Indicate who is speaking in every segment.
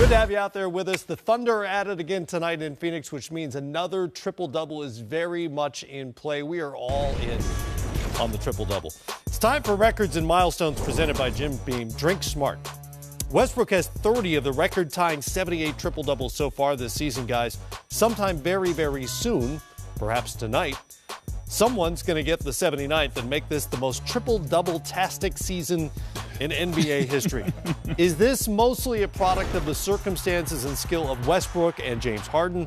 Speaker 1: Good to have you out there with us. The Thunder are at it again tonight in Phoenix, which means another triple-double is very much in play. We are all in on the triple-double. It's time for records and milestones presented by Jim Beam. Drink smart. Westbrook has 30 of the record-tying 78 triple-doubles so far this season, guys. Sometime very, very soon, perhaps tonight, someone's going to get the 79th and make this the most triple-double-tastic season in NBA history. Is this mostly a product of the circumstances and skill of Westbrook and James Harden,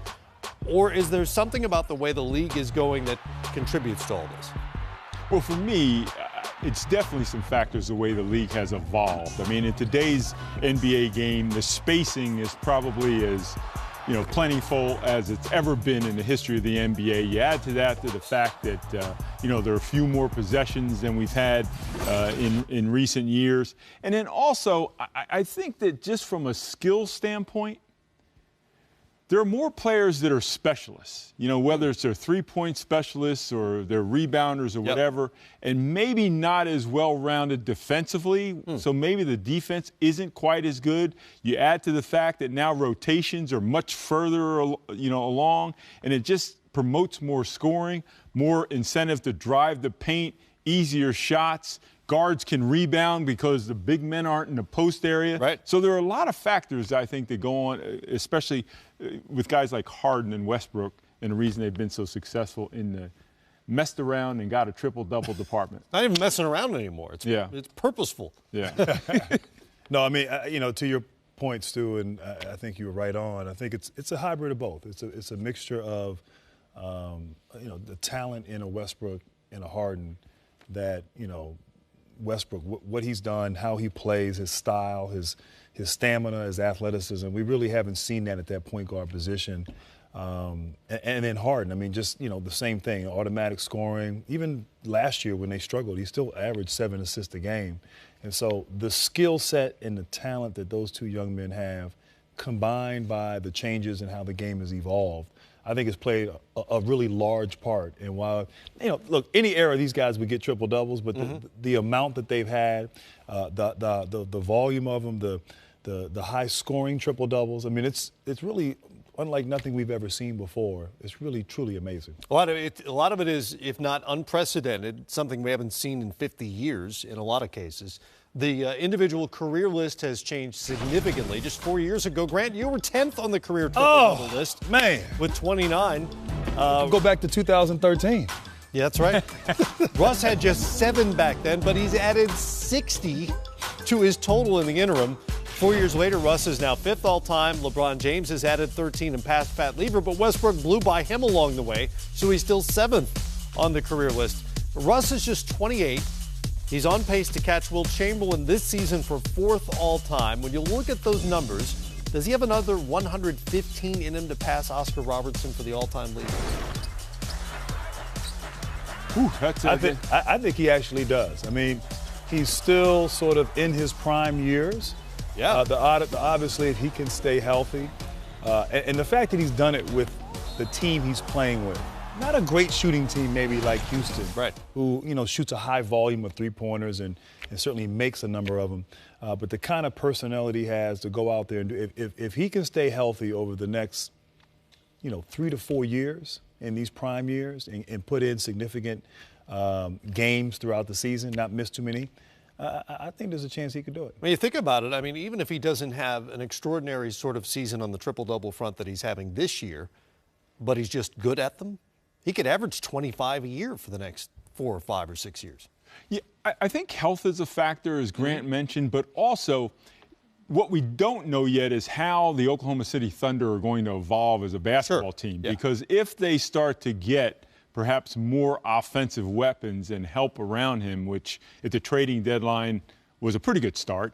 Speaker 1: or is there something about the way the league is going that contributes to all this?
Speaker 2: Well, for me, it's definitely some factors the way the league has evolved. I mean, in today's NBA game, the spacing is probably as plentiful as it's ever been in the history of the NBA. You add to that the fact that, there are a few more possessions than we've had in recent years. And then also, I think that just from a skill standpoint, there are more players that are specialists, whether it's their three-point specialists or their rebounders or whatever, and maybe not as well-rounded defensively. So maybe the defense isn't quite as good. You add to the fact that now rotations are much further, along, and it just promotes more scoring, more incentive to drive the paint, easier shots. Guards can rebound because the big men aren't in the post area.
Speaker 1: Right.
Speaker 2: So there are a lot of factors, I think, that go on, especially with guys like Harden and Westbrook, and the reason they've been so successful in the messed around and got a triple-double department.
Speaker 1: Not even messing around anymore. It's purposeful.
Speaker 2: Yeah.
Speaker 3: No, I mean, to your point, Stu, and I think you were right on. I think it's a hybrid of both. It's a mixture of, the talent in a Westbrook and a Harden that, Westbrook, what he's done, how he plays, his style, his stamina, his athleticism. We really haven't seen that at that point guard position. And then Harden, I mean, just, the same thing, automatic scoring. Even last year when they struggled, he still averaged 7 assists a game. And so the skill set and the talent that those two young men have, combined by the changes in how the game has evolved, I think it's played a really large part. And while, look, any era these guys would get triple doubles, but the amount that they've had, the volume of them, the high scoring triple doubles, I mean, it's really unlike nothing we've ever seen before. It's really, truly amazing.
Speaker 1: A lot of it is, if not unprecedented, something we haven't seen in 50 years in a lot of cases. The individual career list has changed significantly. Just 4 years ago, Grant, you were 10th on the career triple-double list.
Speaker 3: Man.
Speaker 1: With 29.
Speaker 3: Go back to 2013.
Speaker 1: Yeah, that's right. Russ had just 7 back then, but he's added 60 to his total in the interim. 4 years later, Russ is now 5th all-time. LeBron James has added 13 and passed Pat Lever, but Westbrook blew by him along the way, so he's still 7th on the career list. Russ is just 28. He's on pace to catch Wilt Chamberlain this season for 4th all-time. When you look at those numbers, does he have another 115 in him to pass Oscar Robertson for the all-time lead?
Speaker 3: I think he actually does. I mean, he's still sort of in his prime years.
Speaker 1: Yeah.
Speaker 3: Obviously, if he can stay healthy, and the fact that he's done it with the team he's playing with. Not a great shooting team maybe like Houston,
Speaker 1: right?
Speaker 3: Who, shoots a high volume of three-pointers and certainly makes a number of them. But the kind of personality he has to go out there and do, if he can stay healthy over the next, 3 to 4 years in these prime years and put in significant games throughout the season, not miss too many, I think there's a chance he could do it.
Speaker 1: When you think about it, I mean, even if he doesn't have an extraordinary sort of season on the triple-double front that he's having this year, but he's just good at them, he could average 25 a year for the next 4 or 5 or 6 years.
Speaker 2: Yeah, I think health is a factor, as Grant mentioned, but also what we don't know yet is how the Oklahoma City Thunder are going to evolve as a basketball team. Yeah. Because if they start to get perhaps more offensive weapons and help around him, which at the trading deadline was a pretty good start,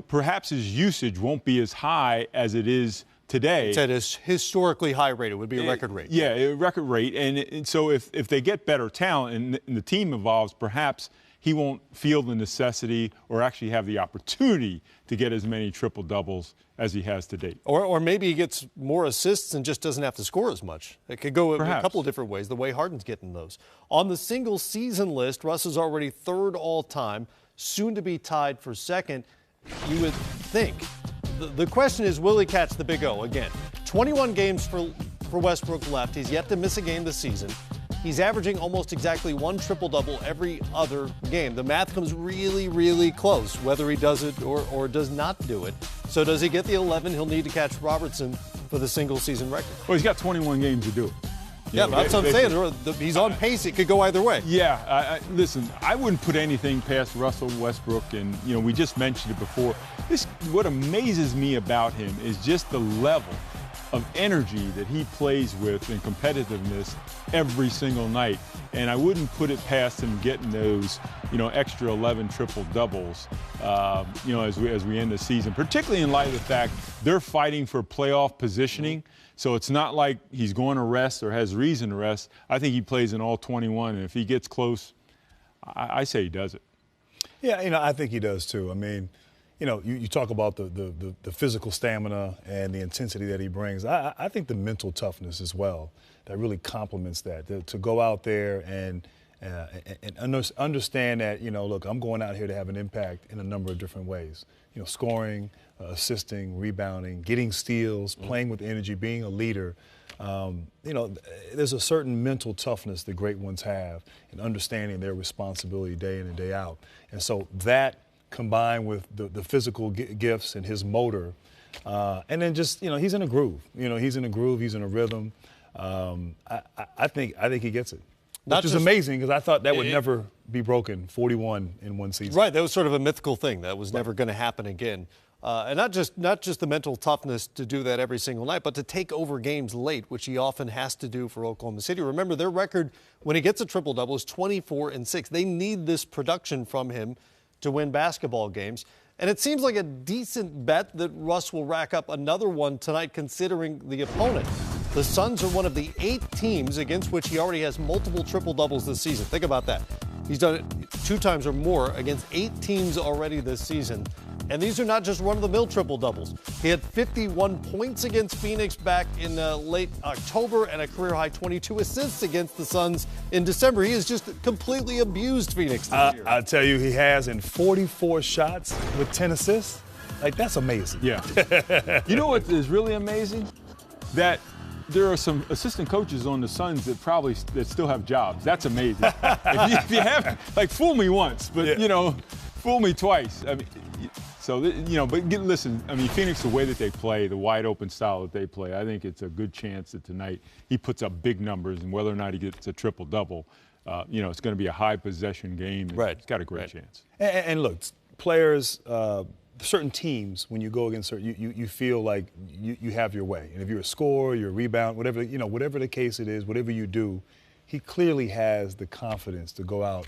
Speaker 2: perhaps his usage won't be as high as it is today.
Speaker 1: It's at a historically high rate. It would be a record rate.
Speaker 2: Yeah, a record rate. And so if they get better talent and the team evolves, perhaps he won't feel the necessity or actually have the opportunity to get as many triple-doubles as he has to date.
Speaker 1: Or maybe he gets more assists and just doesn't have to score as much. It could go a couple of different ways, the way Harden's getting those. On the single-season list, Russ is already 3rd all-time, soon to be tied for 2nd. You would think the question is, will he catch the big O again? 21 games for Westbrook left. He's yet to miss a game this season. He's averaging almost exactly one triple-double every other game. The math comes really, really close, whether he does it or does not do it. So does he get the 11 he'll need to catch Robertson for the single-season record?
Speaker 2: Well, he's got 21 games to do it.
Speaker 1: Yeah, that's what I'm saying. He's on pace. It could go either way.
Speaker 2: Yeah, listen, I wouldn't put anything past Russell Westbrook, and we just mentioned it before. What amazes me about him is just the level of energy that he plays with and competitiveness every single night. And I wouldn't put it past him getting those, extra 11 triple doubles, as we end the season, particularly in light of the fact they're fighting for playoff positioning. So it's not like he's going to rest or has reason to rest. I think he plays in all 21, and if he gets close, I say he does it.
Speaker 3: Yeah, I think he does too. I mean, you talk about the physical stamina and the intensity that he brings. I think the mental toughness as well that really complements that. To go out there and understand that, look, I'm going out here to have an impact in a number of different ways. Scoring, assisting, rebounding, getting steals, playing with energy, being a leader. There's a certain mental toughness that great ones have in understanding their responsibility day in and day out. And so that combined with the physical gifts and his motor, and then just, he's in a groove. He's in a groove, he's in a rhythm. I think he gets it. Which is amazing because I thought that would never be broken, 41 in one season.
Speaker 1: Right, that was sort of a mythical thing. That was never going to happen again. And not just the mental toughness to do that every single night, but to take over games late, which he often has to do for Oklahoma City. Remember, their record when he gets a triple-double is 24-6. They need this production from him to win basketball games. And it seems like a decent bet that Russ will rack up another one tonight considering the opponent. The Suns are one of the 8 teams against which he already has multiple triple-doubles this season. Think about that. He's done it 2 times or more against 8 teams already this season. And these are not just run-of-the-mill triple-doubles. He had 51 points against Phoenix back in late October and a career-high 22 assists against the Suns in December. He has just completely abused Phoenix this year.
Speaker 3: I tell you, he has in 44 shots with 10 assists. Like, that's amazing.
Speaker 2: Yeah. You know what is really amazing? That there are some assistant coaches on the Suns that still have jobs. That's amazing. if you have, fool me once, but, fool me twice. I mean, listen, Phoenix, the way that they play, the wide open style that they play, I think it's a good chance that tonight he puts up big numbers, and whether or not he gets a triple-double, it's going to be a high possession game.
Speaker 1: Right.
Speaker 2: He's got a great chance.
Speaker 3: And look, players, certain teams, when you go against you feel like you have your way. And if you're a scorer, you're a rebound, whatever the case it is, whatever you do, he clearly has the confidence to go out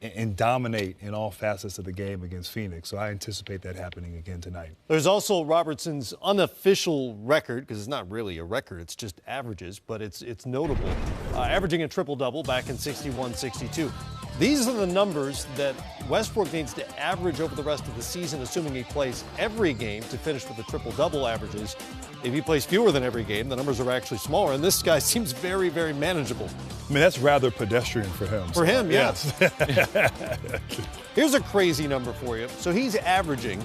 Speaker 3: and dominate in all facets of the game against Phoenix. So I anticipate that happening again tonight.
Speaker 1: There's also Robertson's unofficial record, because it's not really a record, it's just averages, but it's notable. Averaging a triple-double back in 61-62. These are the numbers that Westbrook needs to average over the rest of the season, assuming he plays every game to finish with the triple-double averages. If he plays fewer than every game, the numbers are actually smaller, and this guy seems very, very manageable.
Speaker 3: I mean, that's rather pedestrian for him.
Speaker 1: For him, yes. Here's a crazy number for you. So he's averaging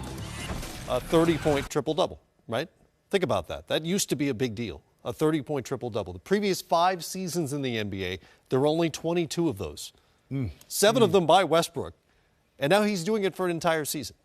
Speaker 1: a 30-point triple-double, right? Think about that. That used to be a big deal, a 30-point triple-double. The previous 5 seasons in the NBA, there were only 22 of those. 7 of them by Westbrook. And now he's doing it for an entire season.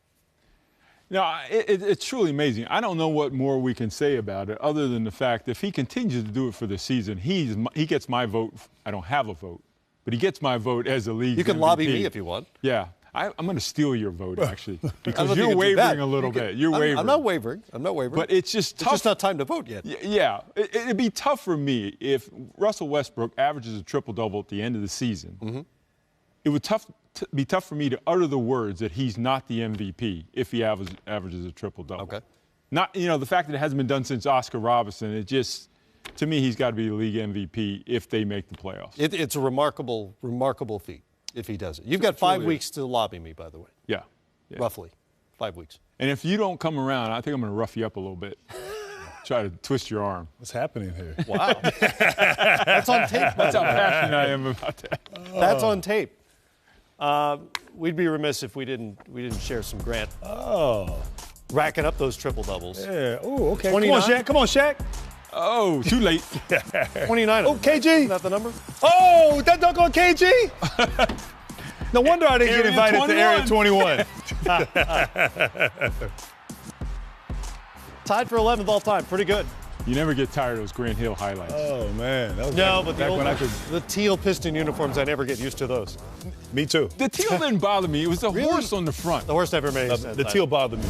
Speaker 2: No, it's truly amazing. I don't know what more we can say about it other than the fact that if he continues to do it for the season, he gets my vote. I don't have a vote, but he gets my vote as a league.
Speaker 1: You can
Speaker 2: MVP.
Speaker 1: lobby me if you want.
Speaker 2: Yeah. I'm going to steal your vote, actually, because you're wavering a little bit. You're wavering.
Speaker 1: I'm not wavering. But
Speaker 2: it's just tough.
Speaker 1: It's just not time to vote yet.
Speaker 2: Yeah. It'd be tough for me if Russell Westbrook averages a triple-double at the end of the season. Mm-hmm. It would be tough for me to utter the words that he's not the MVP if he averages a triple-double.
Speaker 1: Okay.
Speaker 2: Not, the fact that it hasn't been done since Oscar Robertson, it just, to me, he's got to be the league MVP if they make the playoffs.
Speaker 1: It's a remarkable, remarkable feat if he does it. You've got 5 weeks to lobby me, by the way.
Speaker 2: Yeah.
Speaker 1: Roughly 5 weeks.
Speaker 2: And if you don't come around, I think I'm going to rough you up a little bit. Try to twist your arm.
Speaker 3: What's happening here?
Speaker 1: Wow. That's on tape.
Speaker 2: That's how passionate I am about that.
Speaker 1: That's on tape. We'd be remiss if we didn't share some Grant.
Speaker 3: Oh.
Speaker 1: racking up those triple doubles.
Speaker 3: Yeah. Oh, okay.
Speaker 1: 29?
Speaker 3: Come on, Shaq. Come on, Shaq.
Speaker 2: Oh, too late.
Speaker 1: 29.
Speaker 3: Oh, KG.
Speaker 1: Is that the number?
Speaker 3: Oh, that dunk on KG? No wonder I didn't get
Speaker 2: Area
Speaker 3: invited to Area 21.
Speaker 1: Tied for 11th all time. Pretty good.
Speaker 2: You never get tired of those Grant Hill highlights.
Speaker 3: Oh, man. That was
Speaker 1: No,
Speaker 3: back,
Speaker 1: but
Speaker 3: back when I could.
Speaker 1: the teal piston uniforms, I never get used to those.
Speaker 3: Me too.
Speaker 2: The teal didn't bother me. It was the horse on the front.
Speaker 1: The horse never made any sense.
Speaker 3: The teal bothered me.